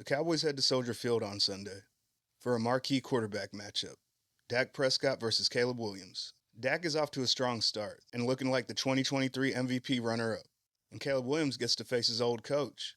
The Cowboys head to Soldier Field on Sunday for a marquee quarterback matchup, Dak Prescott versus Caleb Williams. Dak is off to a strong start and looking like the 2023 MVP runner-up, and Caleb Williams gets to face his old coach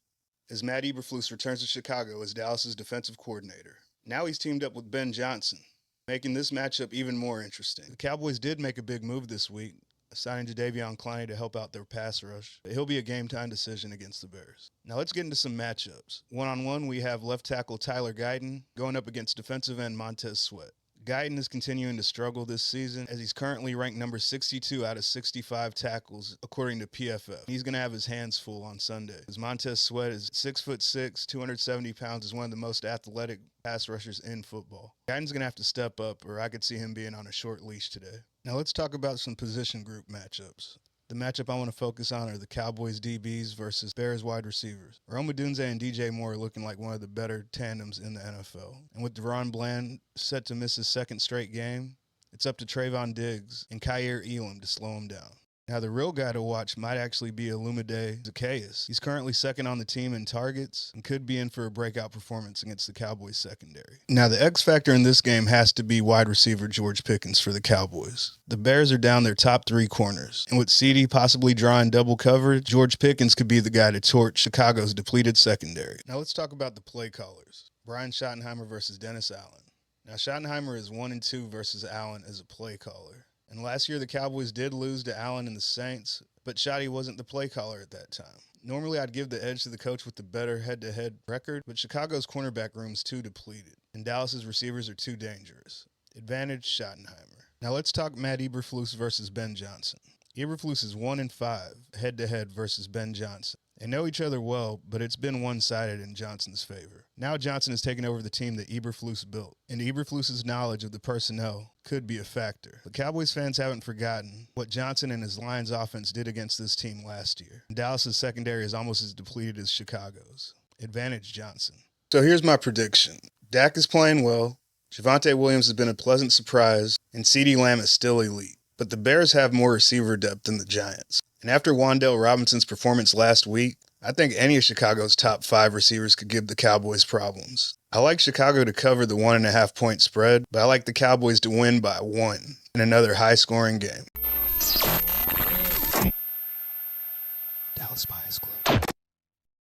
as Matt Eberflus returns to Chicago as Dallas's defensive coordinator. Now he's teamed up with Ben Johnson, making this matchup even more interesting. The Cowboys did make a big move this week, signing Jadeveon Clowney to help out their pass rush. He'll be a game-time decision against the Bears. Now let's get into some matchups. One-on-one, we have left tackle Tyler Guyton going up against defensive end Montez Sweat. Guyton is continuing to struggle this season as he's currently ranked number 62 out of 65 tackles according to PFF. He's going to have his hands full on Sunday as Montez Sweat is 6'6", 270 pounds, is one of the most athletic pass rushers in football. Guyton's going to have to step up, or I could see him being on a short leash today. Now let's talk about some position group matchups. The matchup I want to focus on are the Cowboys DBs versus Bears wide receivers. Odunze and DJ Moore are looking like one of the better tandems in the NFL. And with Deron Bland set to miss his second straight game, it's up to Trayvon Diggs and Kyer Elam to slow him down. Now, the real guy to watch might actually be Odunze Zaccheaus. He's currently second on the team in targets and could be in for a breakout performance against the Cowboys secondary. Now, the X factor in this game has to be wide receiver George Pickens for the Cowboys. The Bears are down their top three corners, and with CeeDee possibly drawing double coverage, George Pickens could be the guy to torch Chicago's depleted secondary. Now, let's talk about the play callers. Brian Schottenheimer versus Dennis Allen. Now, Schottenheimer is 1-2 versus Allen as a play caller. And last year, the Cowboys did lose to Allen and the Saints, but Schotty wasn't the play caller at that time. Normally, I'd give the edge to the coach with the better head-to-head record, but Chicago's cornerback room's too depleted, and Dallas's receivers are too dangerous. Advantage Schottenheimer. Now let's talk Matt Eberflus versus Ben Johnson. Eberflus is 1-5 head-to-head versus Ben Johnson. They know each other well, but it's been one-sided in Johnson's favor. Now Johnson has taken over the team that Eberflus built, and Eberflus's knowledge of the personnel could be a factor. But Cowboys fans haven't forgotten what Johnson and his Lions offense did against this team last year. Dallas's secondary is almost as depleted as Chicago's. Advantage Johnson. So here's my prediction. Dak is playing well, Javonte Williams has been a pleasant surprise, and CeeDee Lamb is still elite. But the Bears have more receiver depth than the Giants. And after Wan'Dale Robinson's performance last week, I think any of Chicago's top 5 receivers could give the Cowboys problems. I like Chicago to cover the 1.5 point spread, but I like the Cowboys to win by 1 in another high-scoring game. Dallas Bias Club.